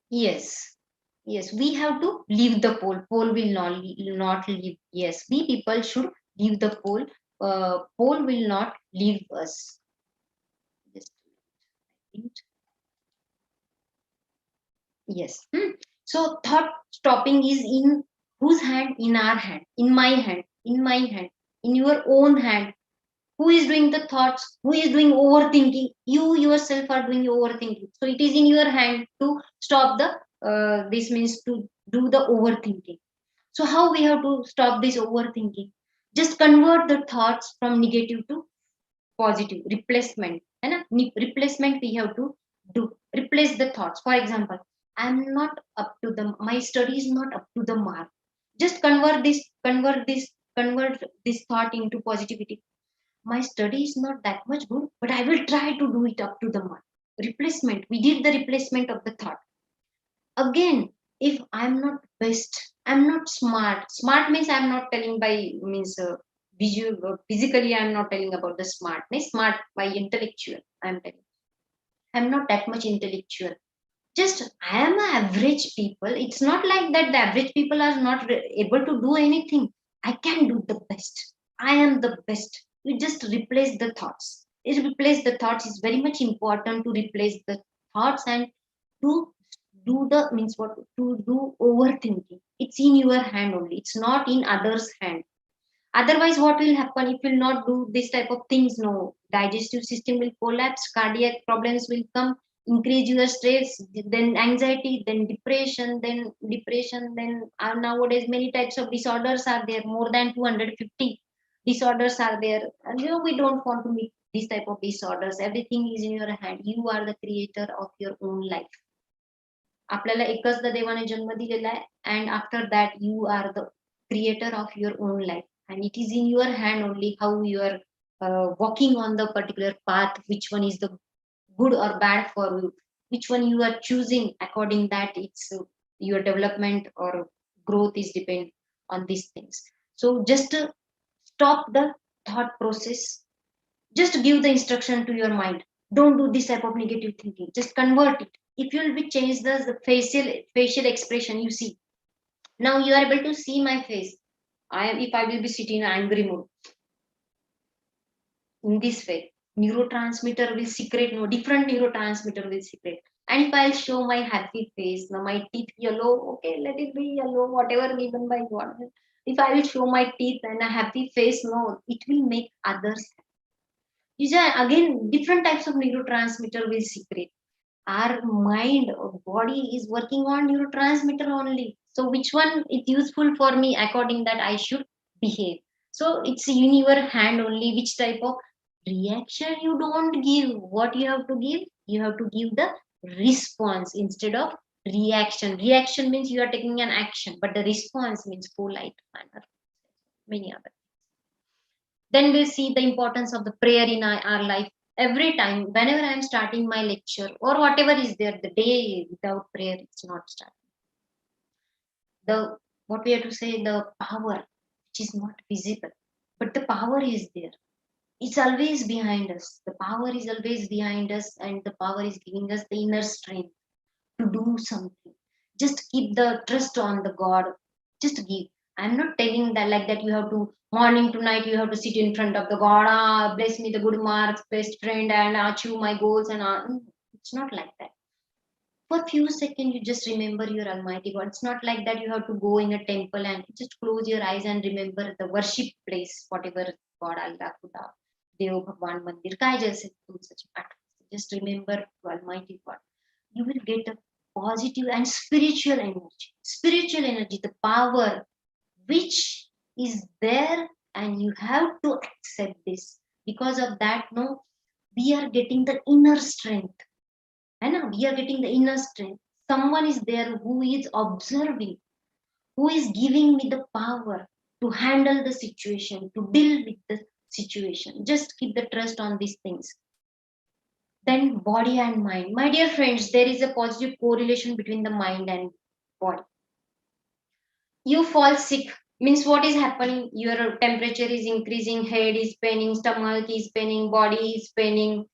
Yes. Yes, we have to leave the pole. Pole will not leave. Yes, we people should leave the pole. Pole will not leave us. Just a minute. Yes. So thought stopping is in whose hand? In our hand. In my hand. In my hand. In your own hand. Who is doing the thoughts? Who is doing overthinking? You yourself are doing overthinking. So it is in your hand to stop the. This means to do the overthinking. So how we have to stop this overthinking? Just convert the thoughts from negative to positive. Replacement. है ना? Replacement we have to do. Replace the thoughts. For example, I'm not up to the my study is not up to the mark. Just convert this thought into positivity. My study is not that much good, but I will try to do it up to the mark. Replacement. We did the replacement of the thought. Again, if I'm not best, I'm not smart. Smart means I'm not telling by means visual physically. I'm not telling about the smartness. Smart by intellectual. I'm telling. I'm not that much intellectual. Just I am an average people. It's not like that. The average people are not able to do anything. I can do the best. I am the best. You just replace the thoughts. It replace the thoughts is very much important to replace the thoughts and to do the means what to do overthinking. It's in your hand only. It's not in others' hand. Otherwise, what will happen if you will not do this type of things? No, digestive system will collapse, cardiac problems will come, increase your stress, then anxiety, then depression, then nowadays many types of disorders are there. More than 250 disorders are there. And we don't want to meet these type of disorders. Everything is in your hand. You are the creator of your own life. आपल्याला एकच the देवाने जन्म दिलेला आहे and after that you are the creator of your own life and it is in your hand only how you are walking on the particular path, which one is the good or bad for you, which one you are choosing. According that it's your development or growth is depend on these things. So just stop the thought process. Just give the instruction to your mind. Don't do this type of negative thinking. Just convert it. If you will be changed the facial expression, you see. Now you are able to see my face. I am if I will be sitting in angry mood. In this way, neurotransmitter will secrete, no different neurotransmitter will secrete. And if I'll show my happy face, now my teeth yellow, okay, let it be yellow, whatever given by God. If I will show my teeth and a happy face, no, it will make others. These are again different types of neurotransmitter will secrete. Our mind or body is working on neurotransmitter only. So which one is useful for me? According that I should behave. So it's in your hand only which type of reaction you don't give. What you have to give? You have to give the response instead of reaction. Reaction means you are taking an action, but the response means polite manner. Many other. Then we'll see the importance of the prayer in our life. Every time, whenever I'm starting my lecture or whatever is there, the day without prayer, it's not starting. The what we have to say, the power which is not visible, but the power is there. It's always behind us. The power is always behind us, and the power is giving us the inner strength to do something. Just keep the trust on the God. Just give. I'm not telling that like that you have to morning to night you have to sit in front of the God. Bless me the good marks, best friend, and achieve my goals. And it's not like that. For few seconds, you just remember your Almighty God. It's not like that you have to go in a temple and just close your eyes and remember the worship place, whatever God, Allah, Khuda, Dev, Bhagwan, Mandir, काय जैसे तुमचं आठवण. Just remember to Almighty God. You will get a positive and spiritual energy. Spiritual energy, the power which is there, and you have to accept this. Because of that, no, we are getting the inner strength. And we are getting the inner strength. Someone is there who is observing, who is giving me the power to handle the situation, to deal with the situation. Just keep the trust on these things. Then body and mind. My dear friends, there is a positive correlation between the mind and body. You fall sick, Means what is happening? Your temperature is increasing, head is paining, stomach is paining, body is paining.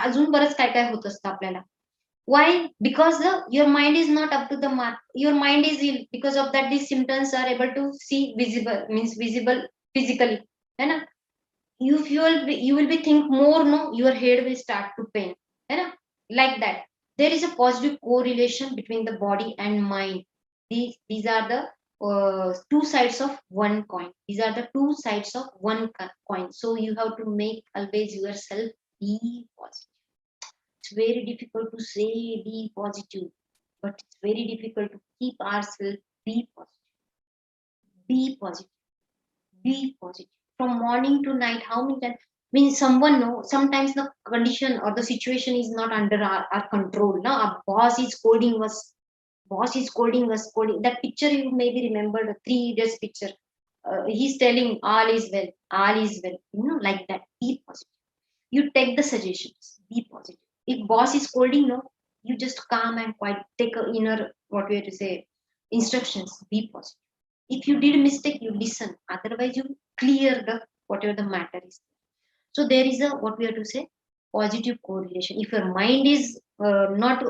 अजून बरंच काय काय होत असतं आपल्याला. Why? Because your mind is not up to the mark. Your mind is ill. Because of that, these symptoms are able to see visible, means visible physically. है ना? You will be think more, no, your head will start to pain. है ना? Like that. There is a positive correlation between the body and mind. These are the two sides of one coin. These are the two sides of one coin. So you have to make always yourself be positive. It's very difficult to say be positive, but it's very difficult to keep ourselves be positive. Be positive. Be positive. From morning to night, how many times? Means someone know sometimes the condition or the situation is not under our control. Now our boss is scolding us. Boss is scolding us. Scolding. That picture you maybe remember, the 3 days picture. He's telling all is well, all is well. Like that. Be positive. You take the suggestions. Be positive. If boss is scolding, no, you just calm and quiet. Take a inner, what we have to say, instructions. Be positive. If you did a mistake, you listen. Otherwise, you clear the whatever the matter is. So there is a, what we have to say, positive correlation. If your mind is not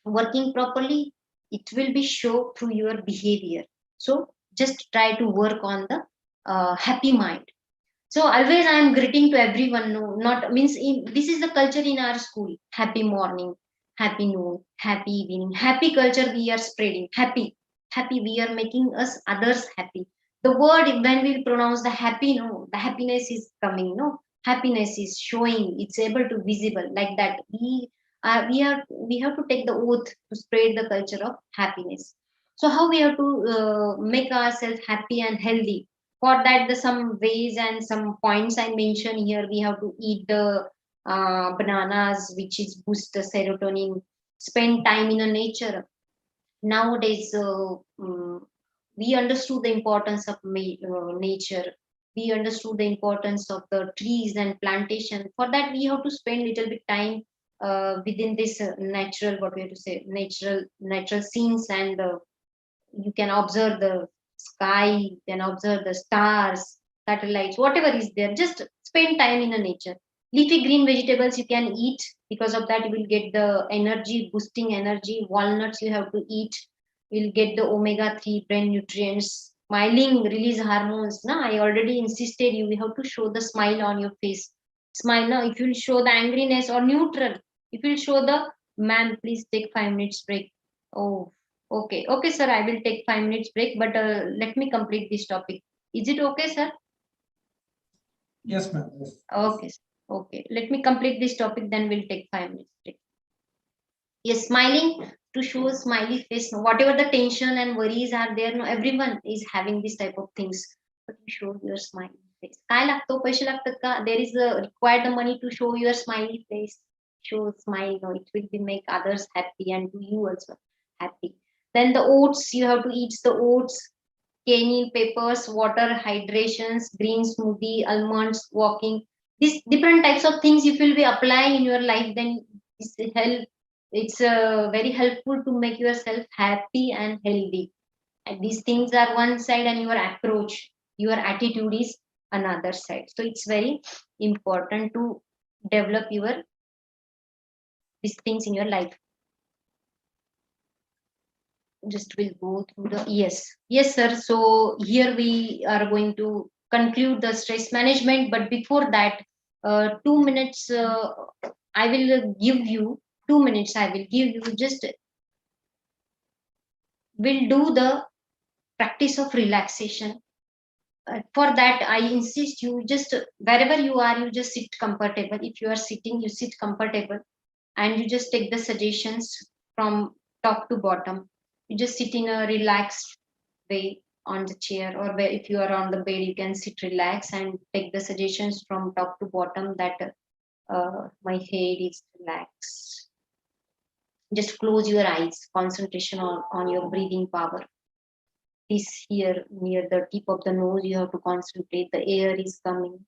working properly, it will be show through your behavior. So just try to work on the happy mind. So always I am greeting to everyone. No, not means this is the culture in our school. Happy morning, happy noon, happy evening, happy culture we are spreading. Happy, happy. We are making us others happy. The word when we pronounce the happy, no, the happiness is coming. No, happiness is showing. It's able to visible like that. We have to take the oath to spread the culture of happiness. So how we have to make ourselves happy and healthy? For that, the some ways and some points I mentioned here. We have to eat the bananas, which is boost the serotonin. Spend time in a nature. Nowadays, we understood the importance of nature. We understood the importance of the trees and plantation. For that, we have to spend little bit time within this natural, what we have to say, natural scenes, and you can observe the sky, you can observe the stars, satellites, whatever is there. Just spend time in the nature. Leafy green vegetables you can eat. Because of that, you will get the energy, boosting energy. Walnuts you have to eat. You'll get the omega-3 brain nutrients. Smiling release hormones. Na, I already insisted you have to show the smile on your face. Smile now. If you'll show the angriness or neutral, if you'll show the, ma'am, please take 5 minutes break. Oh, okay, okay, sir. I will take 5 minutes break, but let me complete this topic. Is it okay, sir? Yes, ma'am. Yes. Okay, sir. Okay. Let me complete this topic, then we'll take 5 minutes break. Yes, smiling to show a smiley face. No, whatever the tension and worries are there, no, everyone is having this type of things. But you show your smiley face. काय लागतो? पैसे लागतात का? There is required the money to show your smiley face. Show smile. No, it will be make others happy and do you also happy. Then the oats, you have to eat the oats, canny peppers, water, hydrations, green smoothie, almonds, walking. These different types of things if you will be applying in your life, then this help. It's very helpful to make yourself happy and healthy. And these things are one side, and your approach, your attitude is another side. So it's very important to develop your these things in your life. Just will go through the, yes, sir. So here we are going to conclude the stress management, but before that, 2 minutes. I will give you 2 minutes. I will give you just will do the practice of relaxation. For that, I insist you just wherever you are, you just sit comfortable. If you are sitting, you sit comfortable, and you just take the suggestions from top to bottom. You just sit in a relaxed way on the chair, or where if you are on the bed, you can sit relax and take the suggestions from top to bottom. That my head is relaxed. Just close your eyes. Concentration on your breathing power. This here near the tip of the nose, you have to concentrate. The air is coming,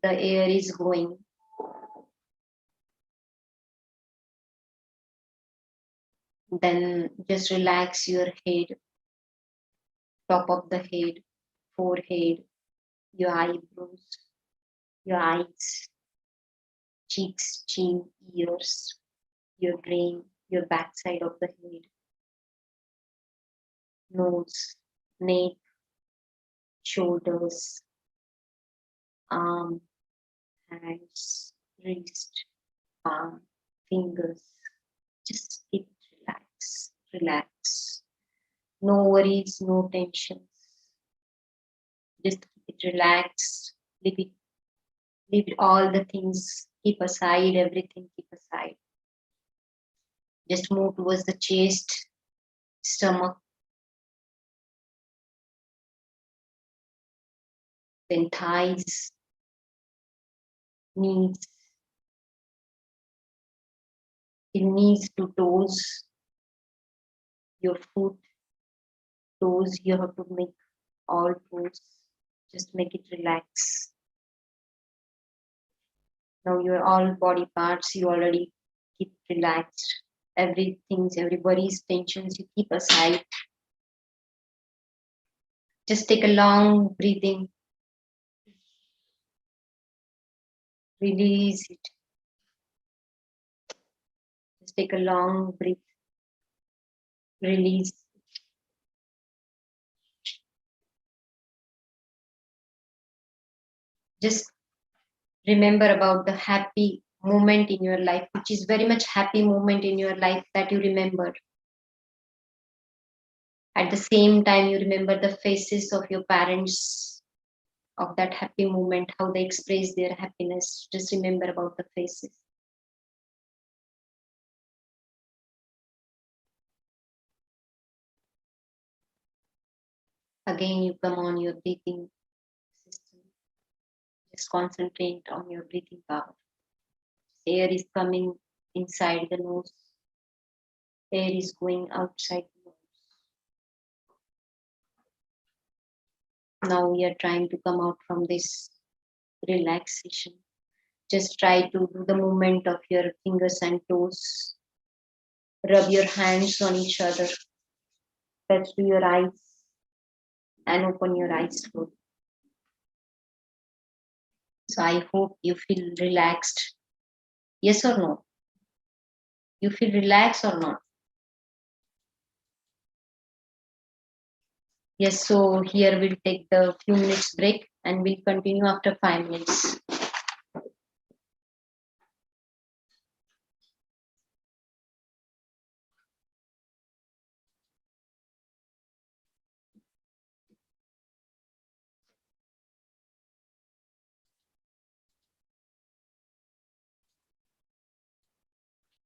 the air is going. Then just relax your head, top of the head, forehead, your eyebrows, your eyes, cheeks, chin, ears, your brain, your backside of the head, nose, neck, shoulders, arm, hands, wrist, palm, fingers. Just keep it relax, relax. No worries, no tensions. Just keep it relaxed. Leave it all the things. Keep aside everything. Keep aside. Just move towards the chest, stomach, then thighs, knees, knees to toes, your foot, toes. You have to make all toes. Just make it relax. Now your all body parts you already keep relaxed. Everybody's tensions you keep aside. Just take a long breathing. Release it. Just take a long breath. Release. Just remember about the happy moment in your life, which is very much happy moment in your life that you remember. At the same time, you remember the faces of your parents of that happy moment, how they express their happiness. Just remember about the faces. Again, you come on your breathing system. Just concentrate on your breathing power. Air is coming inside the nose. Air is going outside the nose. Now we are trying to come out from this relaxation. Just try to do the movement of your fingers and toes. Rub your hands on each other. Touch to your eyes and open your eyes slowly. So I hope you feel relaxed. Yes or no? You feel relaxed or not? Yes, so here we'll take the few minutes break and we'll continue after 5 minutes.